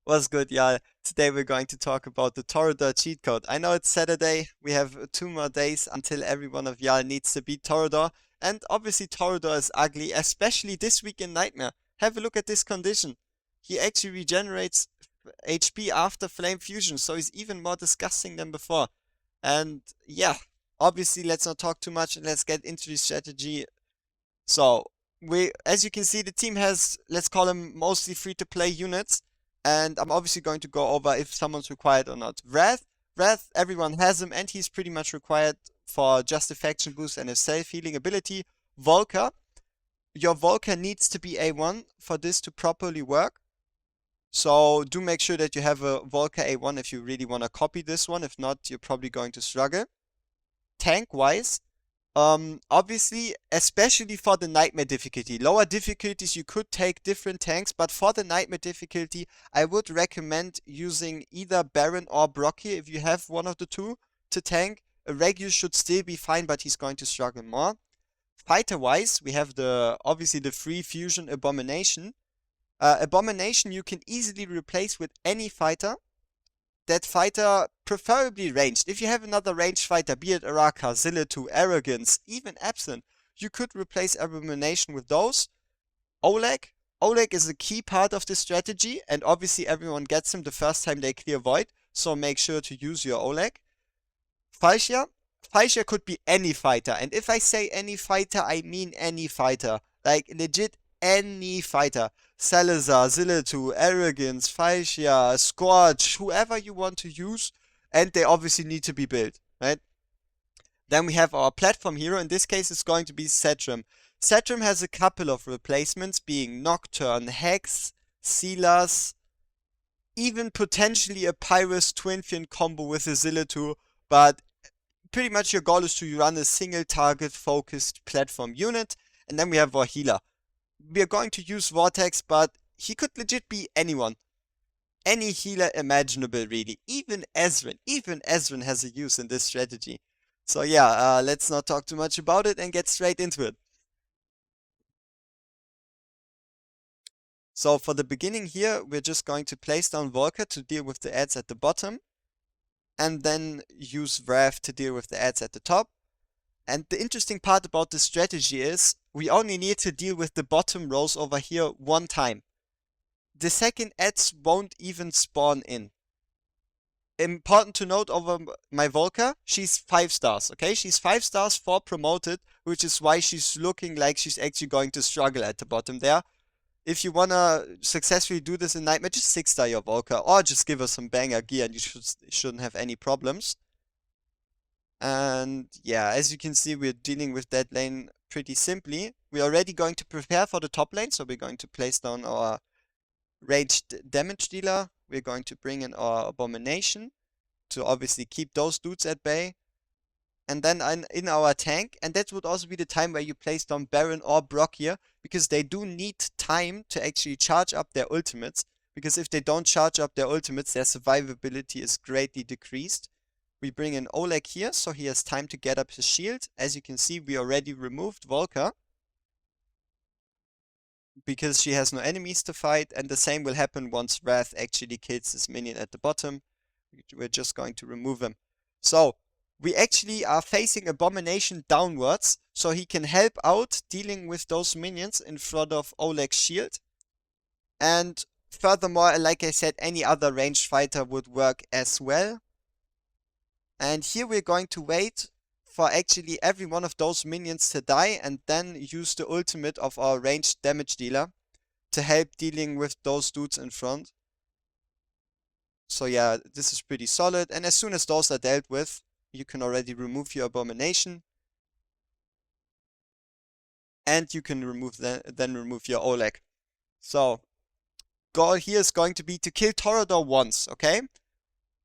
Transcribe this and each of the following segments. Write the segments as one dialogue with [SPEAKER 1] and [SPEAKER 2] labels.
[SPEAKER 1] What's good, y'all? Today we're going to talk about the Torodor cheat code. I know it's Saturday. We have 2 more days until every one of y'all needs to beat Torodor. And obviously Torodor is ugly, especially this week in Nightmare. Have a look at this condition. He actually regenerates HP after Flame Fusion, so he's even more disgusting than before. And yeah, obviously let's not talk too much and let's get into the strategy. So as you can see, the team has, let's call them mostly free-to-play units, and I'm obviously going to go over if someone's required or not. Wrath, everyone has him, and he's pretty much required for just a faction boost and a self-healing ability. Volker, your Volker needs to be A1 for this to properly work. So do make sure that you have a Volker A1 if you really want to copy this one. If not, you're probably going to struggle. Tank-wise, obviously, especially for the nightmare difficulty. Lower difficulties, you could take different tanks, but for the nightmare difficulty, I would recommend using either Baron or Brock here if you have one of the two to tank. A Regulus should still be fine, but he's going to struggle more. Fighter-wise, we have obviously the free fusion Abomination. Abomination you can easily replace with any fighter. That fighter, preferably ranged. If you have another ranged fighter, be it Araka, Zillitu, Arrogance, even Absent, you could replace Abomination with those. Oleg. Oleg is a key part of this strategy, and obviously everyone gets him the first time they clear Void, so make sure to use your Oleg. Falchia. Falchia could be any fighter, and if I say any fighter, I mean any fighter. Like, legit any fighter. Salazar, Zillitu, Arrogance, Falchia, Scorch, whoever you want to use, and they obviously need to be built, right? Then we have our platform hero. In this case, it's going to be Setram. Setram has a couple of replacements, being Nocturne, Hex, Silas, even potentially a Pyrus Twinfian combo with a Zillitu, but pretty much your goal is to run a single target focused platform unit. And then we have our healer. We are going to use Vortex, but he could legit be anyone. Any healer imaginable, really. Even Ezreal has a use in this strategy. So yeah, let's not talk too much about it and get straight into it. So for the beginning here, we're just going to place down Volker to deal with the ads at the bottom. And then use Wrath to deal with the ads at the top. And the interesting part about this strategy is we only need to deal with the bottom rows over here one time. The second ads won't even spawn in. Important to note over my Volker, she's 5 stars, okay? She's 5 stars for promoted, which is why she's looking like she's actually going to struggle at the bottom there. If you wanna successfully do this in Nightmare, just 6-star your Volker, or just give her some banger gear and you shouldn't have any problems. And yeah, as you can see, we're dealing with that lane pretty simply. We're already going to prepare for the top lane, so we're going to place down our ranged damage dealer. We're going to bring in our Abomination to obviously keep those dudes at bay. And then in our tank, and that would also be the time where you place down Baron or Brock here, because they do need time to actually charge up their ultimates, because if they don't charge up their ultimates, their survivability is greatly decreased. We bring in Oleg here, so he has time to get up his shield. As you can see, we already removed Volker, because she has no enemies to fight, and the same will happen once Wrath actually kills his minion at the bottom. We're just going to remove him. So, we actually are facing Abomination downwards, so he can help out dealing with those minions in front of Oleg's shield. And furthermore, like I said, any other ranged fighter would work as well. And here we're going to wait for actually every one of those minions to die and then use the ultimate of our ranged damage dealer to help dealing with those dudes in front. So yeah, this is pretty solid. And as soon as those are dealt with, you can already remove your Abomination. And you can then remove your Oleg. So, goal here is going to be to kill Torodor once, okay?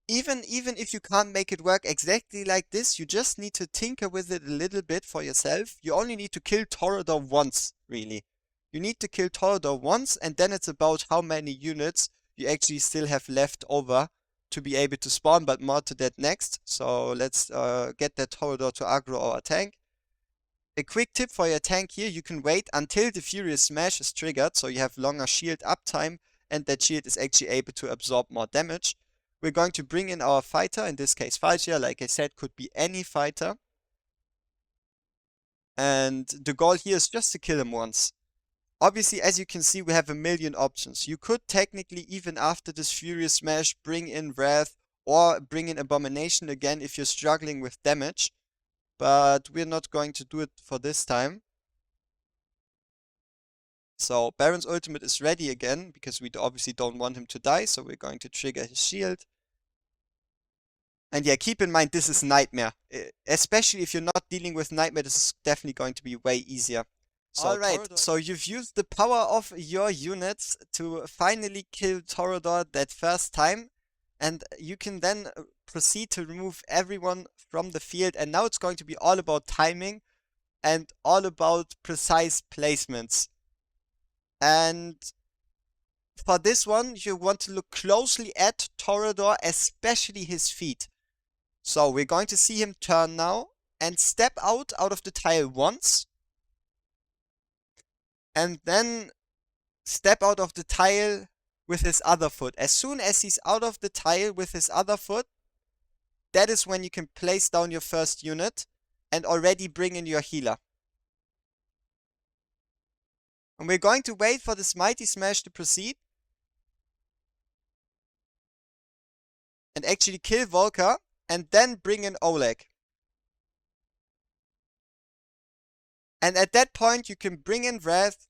[SPEAKER 1] Even if you can't make it work exactly like this, you just need to tinker with it a little bit for yourself. You only need to kill Torodor once, really. You need to kill Torodor once, and then it's about how many units you actually still have left over to be able to spawn, but more to that next. So let's get that Torodor to aggro our tank. A quick tip for your tank here, you can wait until the Furious Smash is triggered, so you have longer shield uptime and that shield is actually able to absorb more damage. We're going to bring in our fighter, in this case Falchia, like I said, could be any fighter. And the goal here is just to kill him once. Obviously, as you can see, we have a million options. You could technically, even after this Furious Smash, bring in Wrath or bring in Abomination again if you're struggling with damage. But we're not going to do it for this time. So Baron's ultimate is ready again, because we obviously don't want him to die, so we're going to trigger his shield. And yeah, keep in mind, this is Nightmare. Especially if you're not dealing with Nightmare, this is definitely going to be way easier. Alright, so you've used the power of your units to finally kill Torodor that first time. And you can then proceed to remove everyone from the field. And now it's going to be all about timing and all about precise placements. And for this one, you want to look closely at Torodor, especially his feet. So we're going to see him turn now and step out of the tile once. And then step out of the tile with his other foot. As soon as he's out of the tile with his other foot, that is when you can place down your first unit and already bring in your healer. And we're going to wait for this Mighty Smash to proceed. And actually kill Volker. And then bring in Oleg. And at that point you can bring in Wrath.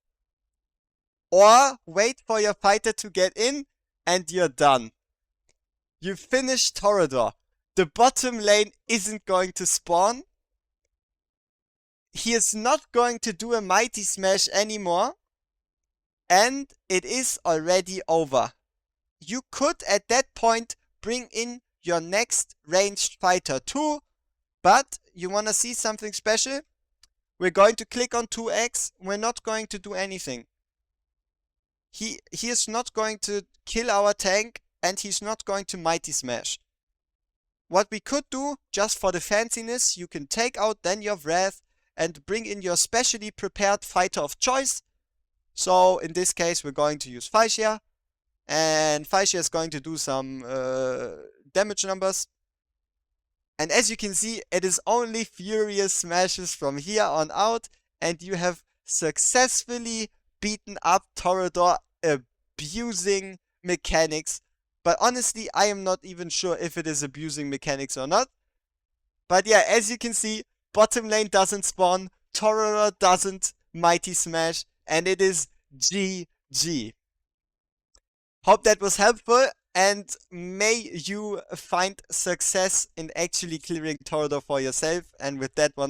[SPEAKER 1] Or wait for your fighter to get in. And you're done. You finished Torodor. The bottom lane isn't going to spawn. He is not going to do a Mighty Smash anymore. And it is already over. You could at that point bring in your next ranged fighter too, but you want to see something special? We're going to click on 2x. We're not going to do anything. He is not going to kill our tank, and he's not going to Mighty Smash. What we could do, just for the fanciness, you can take out then your Wrath and bring in your specially prepared fighter of choice. So in this case, we're going to use Falchia. And Falchia is going to do some damage numbers. And as you can see, it is only Furious Smashes from here on out. And you have successfully beaten up Torodor, abusing mechanics. But honestly, I am not even sure if it is abusing mechanics or not. But yeah, as you can see, bottom lane doesn't spawn, Torodor doesn't Mighty Smash, and it is GG. Hope that was helpful, and may you find success in actually clearing Torodor for yourself. And with that one,